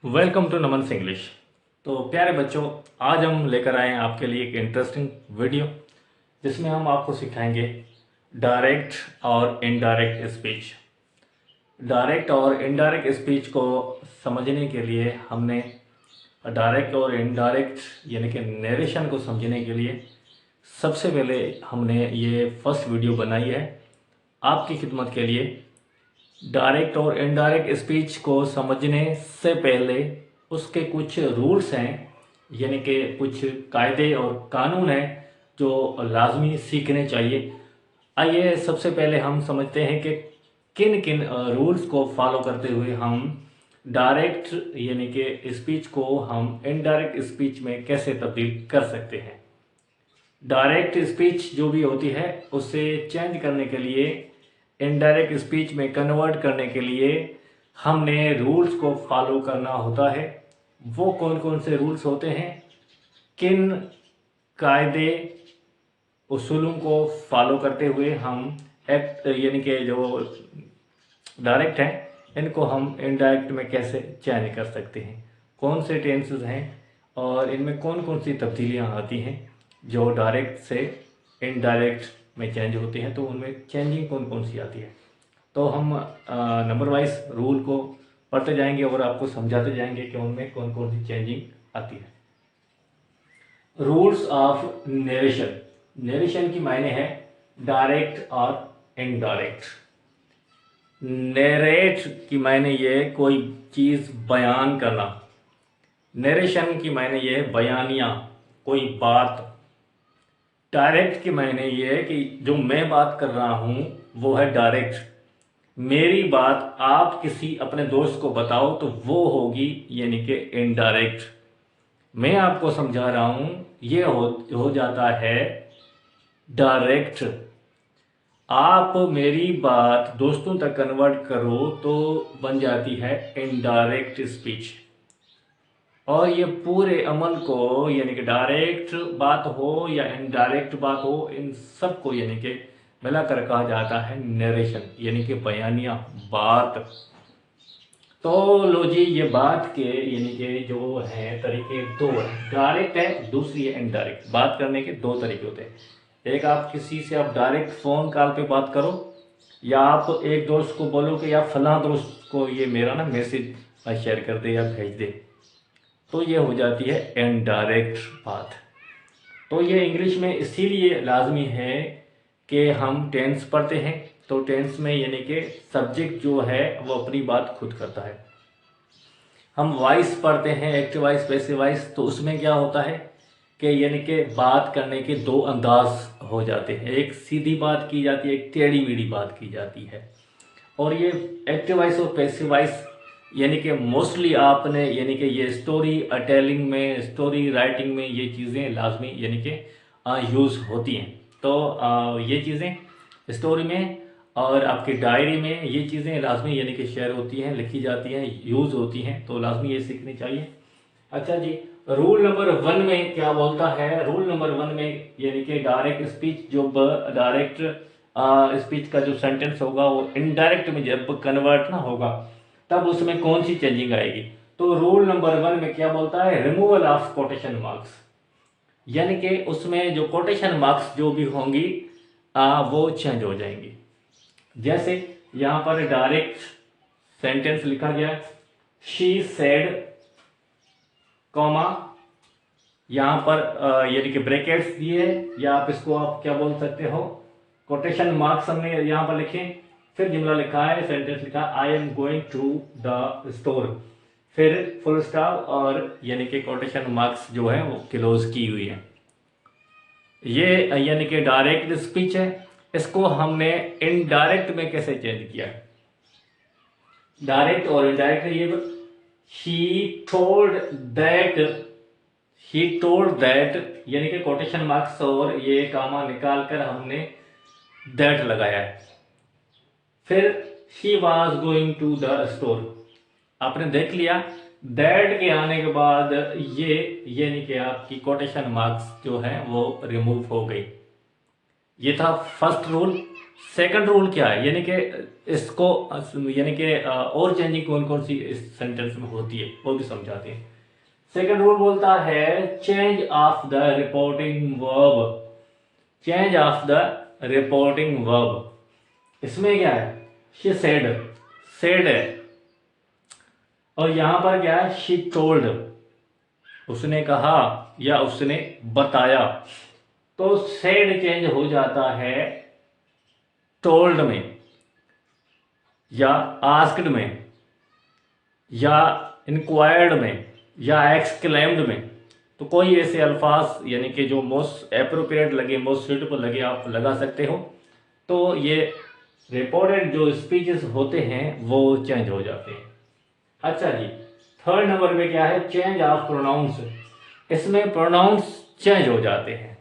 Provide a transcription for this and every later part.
Welcome to Naman English. तो प्यारे बच्चों, आज हम लेकर आए हैं आपके लिए एक इंटरेस्टिंग वीडियो जिसमें हम आपको सिखाएंगे डायरेक्ट और इनडायरेक्ट स्पीच। डायरेक्ट और इनडायरेक्ट स्पीच को समझने के लिए हमने डायरेक्ट और इनडायरेक्ट यानी कि नरेशन को समझने के लिए सबसे पहले हमने ये फर्स्ट वीडियो बनाई है आपकी खिदमत के लिए। डायरेक्ट और इनडायरेक्ट स्पीच को समझने से पहले उसके कुछ रूल्स हैं, यानी कि कुछ कायदे और कानून हैं जो लाजमी सीखने चाहिए। आइए सबसे पहले हम समझते हैं कि किन किन रूल्स को फॉलो करते हुए हम डायरेक्ट यानी कि स्पीच को हम इनडायरेक्ट स्पीच में कैसे तब्दील कर सकते हैं। डायरेक्ट स्पीच जो भी होती है उसे चेंज करने के लिए, इनडायरेक्ट स्पीच में कन्वर्ट करने के लिए हमने रूल्स को फॉलो करना होता है। वो कौन कौन से रूल्स होते हैं, किन कायदे उसूलों को फॉलो करते हुए हम एक्ट यानी कि जो डायरेक्ट हैं इनको हम इनडायरेक्ट में कैसे चेंज कर सकते हैं, कौन से टेंसेस हैं और इनमें कौन कौन सी तब्दीलियां आती हैं जो डायरेक्ट से इनडायरेक्ट में चेंज होती हैं, तो उनमें चेंजिंग कौन कौन सी आती है। तो हम नंबर वाइज रूल को पढ़ते जाएंगे और आपको समझाते जाएंगे कि उनमें कौन कौन सी चेंजिंग आती है। Rules of narration. नरेशन की मायने है डायरेक्ट और इनडायरेक्ट। नरेट की मायने ये कोई चीज़ बयान करना। नरेशन की मायने ये बयानिया, कोई बात। डायरेक्ट के मायने ये है कि जो मैं बात कर रहा हूँ वो है डायरेक्ट। मेरी बात आप किसी अपने दोस्त को बताओ तो वो होगी यानी कि इनडायरेक्ट। मैं आपको समझा रहा हूँ ये हो जाता है डायरेक्ट। आप मेरी बात दोस्तों तक कन्वर्ट करो तो बन जाती है इनडायरेक्ट स्पीच। और ये पूरे अमल को यानी कि डायरेक्ट बात हो या इनडायरेक्ट बात हो, इन सब को यानी कि मिलाकर कहा जाता है नरेशन, यानी कि बयानिया, बात। तो लो जी, ये बात के यानी कि जो है तरीके दो हैं, डायरेक्ट है, दूसरी है इनडायरेक्ट। बात करने के दो तरीके होते हैं। एक, आप किसी से आप डायरेक्ट फ़ोन कॉल पे बात करो, या आप एक दोस्त को बोलो कि यार फलां दोस्त को ये मेरा ना मैसेज शेयर कर दे या भेज दे, तो ये हो जाती है इनडायरेक्ट बात। तो ये इंग्लिश में इसीलिए लाजमी है कि हम टेंस पढ़ते हैं, तो टेंस में यानी कि सब्जेक्ट जो है वो अपनी बात खुद करता है। हम वॉइस पढ़ते हैं, एक्टिव वॉइस, पैसिव वॉइस, तो उसमें क्या होता है कि यानी कि बात करने के दो अंदाज हो जाते हैं। एक सीधी बात की जाती है, एक टेढ़ी मेढ़ी बात की जाती है। और ये एक्टिव वॉइस और पैसिव वॉइस यानी कि मोस्टली आपने यानी कि ये स्टोरी टेलिंग में, स्टोरी राइटिंग में ये चीज़ें लाजमी यानी कि यूज़ होती हैं। तो ये चीज़ें स्टोरी में और आपकी डायरी में ये चीज़ें लाजमी यानी कि शेयर होती हैं, लिखी जाती हैं, यूज़ होती हैं, तो लाजमी ये सीखनी चाहिए। अच्छा जी, रूल नंबर 1 में क्या बोलता है? रूल नंबर 1 में यानी कि डायरेक्ट स्पीच, जो डायरेक्ट स्पीच का जो सेंटेंस होगा वो इनडायरेक्ट में जब कन्वर्ट ना होगा तब उसमें कौन सी चेंजिंग आएगी। तो रूल नंबर 1 में क्या बोलता है? रिमूवल ऑफ कोटेशन मार्क्स, यानी कि उसमें जो कोटेशन मार्क्स जो भी होंगी वो चेंज हो जाएंगी। जैसे यहाँ पर डायरेक्ट सेंटेंस लिखा गया, शी सेड, कॉमा, यहाँ पर यानी कि ब्रैकेट्स दिए, या आप इसको आप क्या बोल सकते हो, कोटेशन मार्क्स हमने यहाँ पर लिखे। फिर जुमला लिखा है, सेंटेंस लिखा, I am going to the store, फिर फुल स्टॉप और यानी कि कोटेशन मार्क्स जो है वो क्लोज की हुई है। ये यानी कि डायरेक्ट स्पीच है। इसको हमने इनडायरेक्ट में कैसे चेंज किया? डायरेक्ट और इनडायरेक्ट ये, he told that, he told that यानी कि कोटेशन मार्क्स और ये कामा निकाल कर हमने दैट लगाया है। फिर she was going to the store, आपने देख लिया, दैट के आने के बाद ये यानी कि आपकी कोटेशन मार्क्स जो है वो रिमूव हो गई। ये था फर्स्ट रूल। सेकंड रूल क्या है, यानी कि इसको यानी कि और चेंजिंग कौन कौन सी इस सेंटेंस में होती है वो भी समझाते हैं। सेकंड रूल बोलता है change of the reporting verb, change of the reporting verb. इसमें क्या है, शी सेड, सेड है, और यहां पर क्या है, शी टोल्ड, उसने कहा या उसने बताया। तो सेड चेंज हो जाता है टोल्ड में, या आस्क्ड में, या इंक्वायर्ड में, या एक्सक्लेम्ड में। तो कोई ऐसे अल्फाज यानी कि जो मोस्ट एप्रोप्रिएट लगे, मोस्ट सूटेबल लगे, आप लगा सकते हो। तो ये रिपोर्टेड जो स्पीचेस होते हैं वो चेंज हो जाते हैं। अच्छा जी, थर्ड नंबर पे क्या है, चेंज ऑफ प्रोनाउंस। इसमें प्रोनाउंस चेंज हो जाते हैं।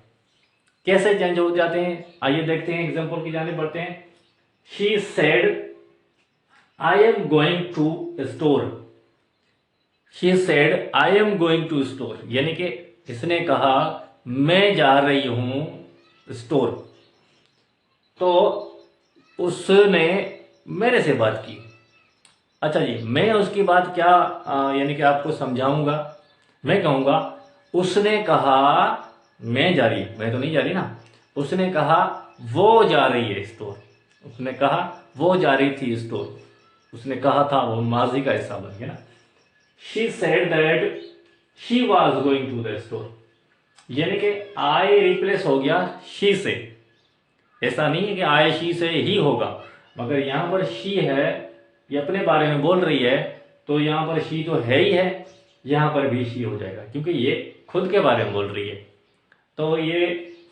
कैसे चेंज हो जाते हैं, आइए देखते हैं, एग्जांपल की जाने बढ़ते हैं। She said I am going to store, she said I am going to store, यानी कि इसने कहा मैं जा रही हूं स्टोर। तो उसने मेरे से बात की। अच्छा जी, मैं उसकी बात क्या यानी कि आपको समझाऊंगा। मैं कहूंगा उसने कहा मैं जा रही, मैं तो नहीं जा रही ना। उसने कहा वो जा रही है स्टोर, उसने कहा वो जा रही थी स्टोर, उसने कहा था, वो माजी का हिस्सा बन गया ना। She said that she was going to the store, यानी कि आई रिप्लेस हो गया शी से। ऐसा नहीं है कि आई शी से ही होगा, मगर यहां पर शी है, ये अपने बारे में बोल रही है, तो यहां पर शी तो है ही है, यहां पर भी शी हो जाएगा क्योंकि ये खुद के बारे में बोल रही है। तो ये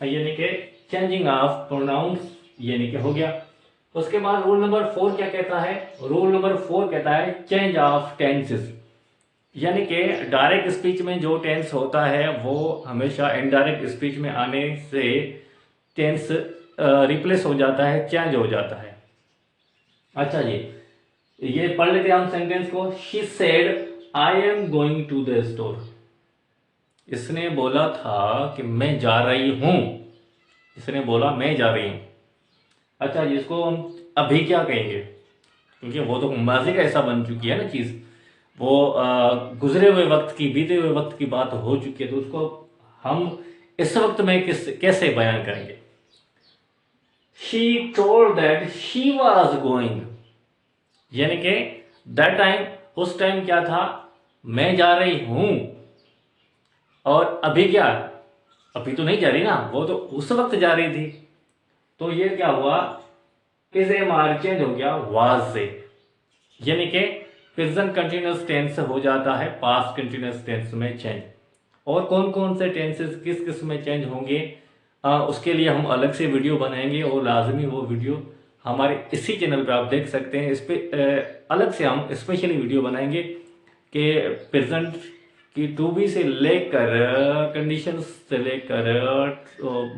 यानी कि चेंजिंग ऑफ प्रोनाउंस यानी कि हो गया। उसके बाद रूल नंबर 4 क्या कहता है, रूल नंबर 4 कहता है चेंज ऑफ टेंसेस, यानी कि डायरेक्ट स्पीच में जो टेंस होता है वो हमेशा इनडायरेक्ट स्पीच में आने से टेंस रिप्लेस हो जाता है, चेंज हो जाता है। अच्छा जी, ये पढ़ लेते हैं हम सेंटेंस को। She said I am going to the store, इसने बोला था कि मैं जा रही हूं, इसने बोला मैं जा रही हूं। अच्छा जी, इसको हम अभी क्या कहेंगे, क्योंकि वो तो माजी का ऐसा बन चुकी है ना चीज, वो गुजरे हुए वक्त की, बीते हुए वक्त की बात हो चुकी है, तो उसको हम इस वक्त में कैसे बयान करेंगे। She told that she was going, यानी कि दैट टाइम, उस टाइम क्या था, मैं जा रही हूं, और अभी क्या, अभी तो नहीं जा रही ना, वो तो उस वक्त जा रही थी। तो ये क्या हुआ, इज ए मार चेंज हो गया वाज से, यानी कि प्रेजेंट कंटिन्यूअस टेंस हो जाता है पास्ट कंटिन्यूअस टेंस में चेंज। और कौन कौन से टेंसेस किस किस में चेंज होंगे, उसके लिए हम अलग से वीडियो बनाएंगे, और लाजमी वो वीडियो हमारे इसी चैनल पे आप देख सकते हैं। इस पे अलग से हम स्पेशली वीडियो बनाएंगे कि प्रेजेंट की टू बी से लेकर कंडीशन से लेकर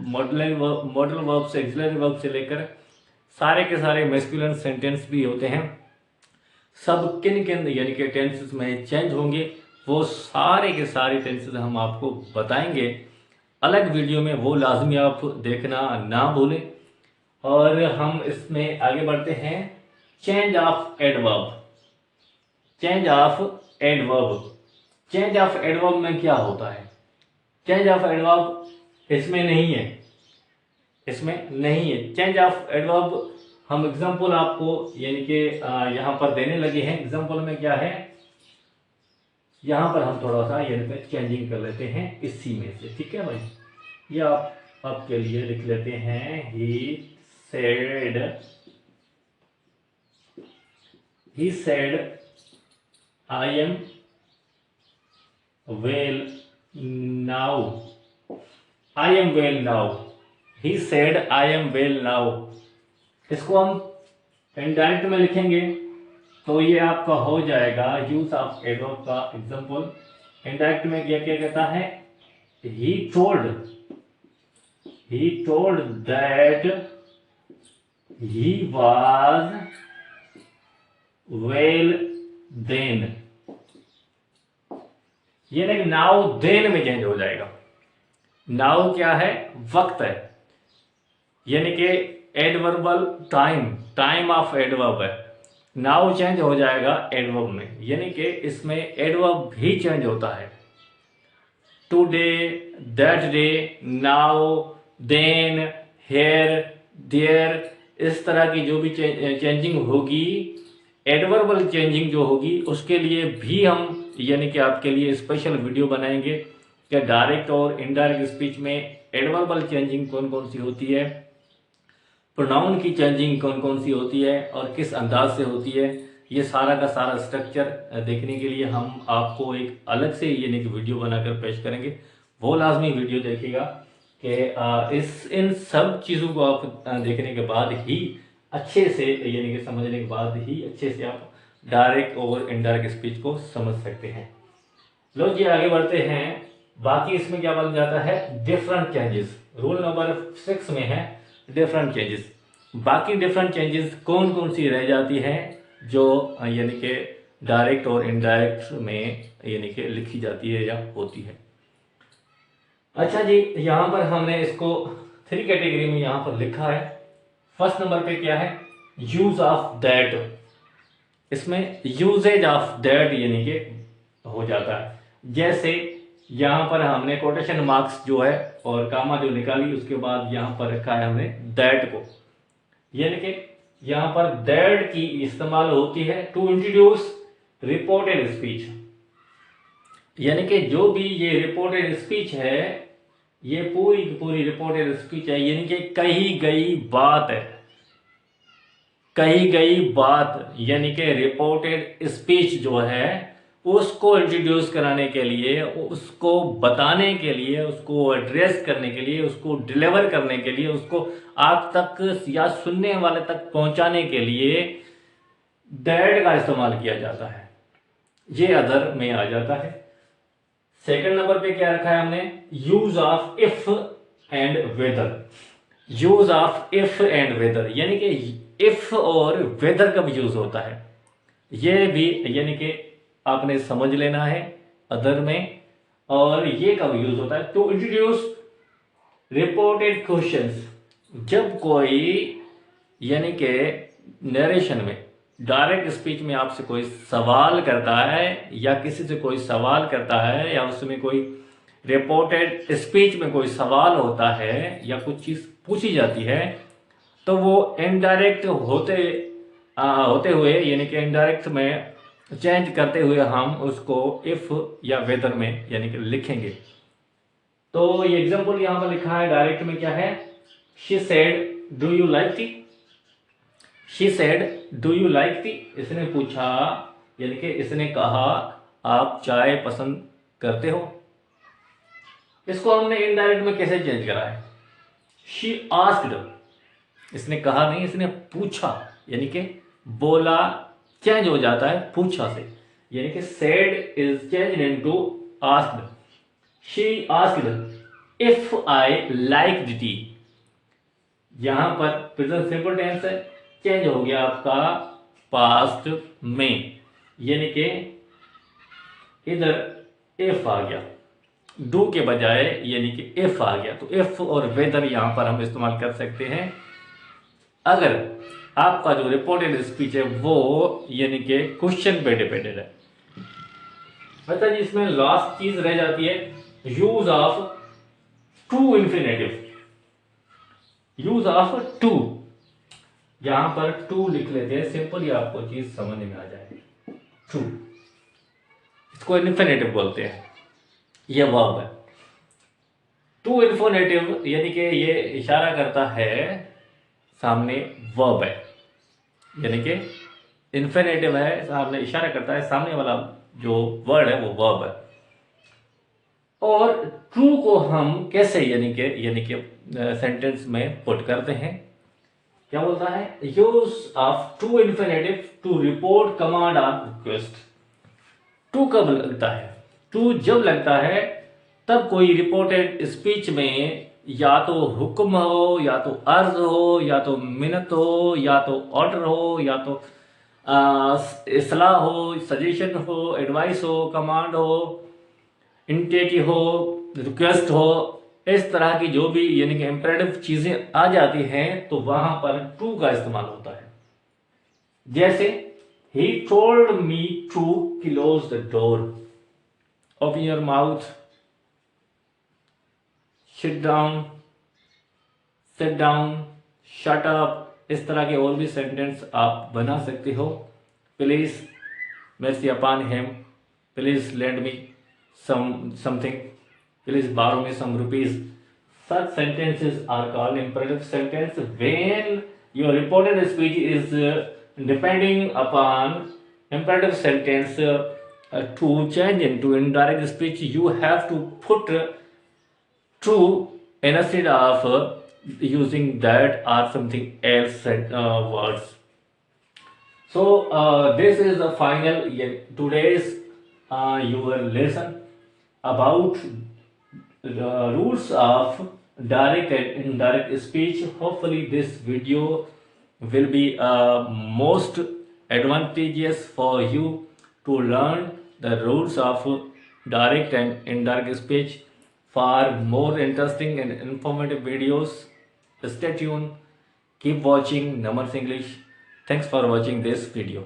मॉडल वर्ब से एक्सिलरी वर्ब से लेकर सारे के सारे मैस्कुलिन सेंटेंस भी होते हैं, सब किन किन यानी कि टेंसेस में चेंज होंगे, वो सारे के सारे टेंसेस हम आपको बताएंगे अलग वीडियो में, वो लाजमी आप देखना ना भूलें। और हम इसमें आगे बढ़ते हैं, change of adverb, change of adverb. Change of adverb में क्या होता है, चेंज ऑफ एडवर्ब इसमें नहीं है, इसमें नहीं है चेंज ऑफ एडवर्ब। हम एग्जांपल आपको यानी कि यहां पर देने लगे हैं। एग्जांपल में क्या है, यहां पर हम थोड़ा सा यानी कि चेंजिंग कर लेते हैं इसी में से, ठीक है भाई। ये आप आपके लिए लिख लेते हैं, he said I am well now, I am well now, he said I am well now। इसको हम इनडायरेक्ट में लिखेंगे तो ये आपका हो जाएगा यूज ऑफ एडवर्ब का एग्जांपल। इनडायरेक्ट में क्या क्या कहता है, he told that he was well then, ये नहीं, नाउ देन में चेंज हो जाएगा। नाउ क्या है, वक्त है, यानी कि adverbial time, time of adverb है, नाउ चेंज हो जाएगा एडवर्ब में, यानी कि इसमें एडवर्ब भी चेंज होता है। Today, that day, now, then, here, there, इस तरह की जो भी चेंजिंग होगी, एडवर्बल चेंजिंग जो होगी, उसके लिए भी हम यानी कि आपके लिए स्पेशल वीडियो बनाएंगे कि डायरेक्ट और इनडायरेक्ट स्पीच में एडवर्बल चेंजिंग कौन कौन सी होती है, प्रोनाउन की चेंजिंग कौन कौन सी होती है और किस अंदाज से होती है। ये सारा का सारा स्ट्रक्चर देखने के लिए हम आपको एक अलग से यानी कि वीडियो बनाकर पेश करेंगे, वो लाजमी वीडियो देखिएगा कि इन सब चीज़ों को आप देखने के बाद ही अच्छे से यानी कि समझने के बाद ही अच्छे से आप डायरेक्ट और इनडायरेक्ट स्पीच को समझ सकते हैं। लो जी आगे बढ़ते हैं। बाकी इसमें क्या बन जाता है, डिफरेंट चेंजेस। रूल नंबर 6 में है डिफरेंट चेंजेस। बाकी डिफरेंट चेंजेस कौन कौन सी रह जाती हैं जो यानी कि डायरेक्ट और इनडायरेक्ट में यानी कि लिखी जाती है या होती है। अच्छा जी, यहाँ पर हमने इसको 3 कैटेगरी में यहाँ पर लिखा है। फर्स्ट नंबर पे क्या है, यूज ऑफ दैट। इसमें यूजेज ऑफ दैट यानी कि हो जाता है। जैसे यहाँ पर हमने कोटेशन मार्क्स जो है और कामा जो निकाली, उसके बाद यहाँ पर रखा है हमने दैट को, यानी कि यहाँ पर दैट की इस्तेमाल होती है टू इंट्रोड्यूस रिपोर्टेड स्पीच, यानी कि जो भी ये रिपोर्टेड स्पीच है, ये पूरी की पूरी रिपोर्टेड स्पीच है, यानी कि कही गई बात है, कही गई बात, यानी कि रिपोर्टेड स्पीच जो है उसको इंट्रोड्यूस कराने के लिए, उसको बताने के लिए, उसको एड्रेस करने के लिए, उसको डिलीवर करने के लिए, उसको आप तक या सुनने वाले तक पहुंचाने के लिए दैट का इस्तेमाल किया जाता है। ये अदर में आ जाता है। सेकंड नंबर पे क्या रखा है हमने, use of if and whether. Use of if and whether, यानी कि इफ और वेदर कब यूज होता है, ये भी यानी कि आपने समझ लेना है अदर में। और ये कब यूज होता है, टू इंट्रोड्यूस रिपोर्टेड क्वेश्चंस। जब कोई यानी कि नरेशन में, डायरेक्ट स्पीच में आपसे कोई सवाल करता है या किसी से कोई सवाल करता है या उसमें कोई रिपोर्टेड स्पीच में कोई सवाल होता है या कुछ चीज़ पूछी जाती है, तो वो इनडायरेक्ट होते हुए यानी कि इनडायरेक्ट में चेंज करते हुए हम उसको इफ या वेदर में यानी कि लिखेंगे। तो ये एग्जांपल यहाँ पर लिखा है, डायरेक्ट में क्या है, she said do you like T. She said do you like T, इसने पूछा यानी कि इसने कहा आप चाय पसंद करते हो। इसको हमने इनडायरेक्ट में कैसे चेंज करा है, शी आस्क्ड, इसने कहा नहीं, इसने पूछा, यानी कि बोला चेंज हो जाता है पूछा से, यानी कि said is changed into asked. She asked if I liked T, यहां पर प्रेजेंट सिंपल टेंस है, चेंज हो गया आपका पास्ट में, यानी कि इधर इफ आ गया, डू के बजाय यानी कि इफ आ गया। तो इफ और वेदर यहां पर हम इस्तेमाल कर सकते हैं अगर आपका जो रिपोर्टेड स्पीच है वो यानी कि क्वेश्चन पे डिपेंडेड है। अच्छा जी, इसमें लास्ट चीज रह जाती है use of to infinitive. Use of to, यहां पर टू लिख लेते हैं, सिंपल ही आपको चीज समझ में आ जाएगी। टू, इसको इन्फिनेटिव बोलते हैं, ये वर्ब है। टू इन्फिनेटिव यानी कि ये इशारा करता है सामने वर्ब है, यानी कि इन्फिनेटिव है, सामने इशारा करता है, सामने वाला जो वर्ड है वो वर्ब है। और ट्रू को हम कैसे यानी कि सेंटेंस में पुट करते हैं, क्या बोलता है, use of to infinitive to report command on request. To कब लगता है, टू जब लगता है तब कोई रिपोर्टेड स्पीच में या तो हुक्म हो, या तो अर्ज हो, या तो मिन्नत हो, या तो ऑर्डर हो, या तो इस्लाह हो, सजेशन हो, एडवाइस हो, कमांड हो, इंटेटिव हो, रिक्वेस्ट हो, इस तरह की जो भी यानी कि इम्परेटिव चीजें आ जाती हैं तो वहां पर टू का इस्तेमाल होता है। जैसे he told me to close the door, open your mouth, sit down, sit down, shut up, इस तरह के और भी सेंटेंस आप बना सकते हो। Please mercy upon him, please lend me something, please borrow me some rupees. Such sentences are called imperative sentence. When your reported speech is depending upon imperative sentence to change into indirect speech, you have to put true instead of using that or something else words. So this is the final today's your lesson about the rules of direct and indirect speech. Hopefully this video will be most advantageous for you to learn the rules of direct and indirect speech. For more interesting and informative videos, stay tuned. Keep watching Namars English. Thanks for watching this video.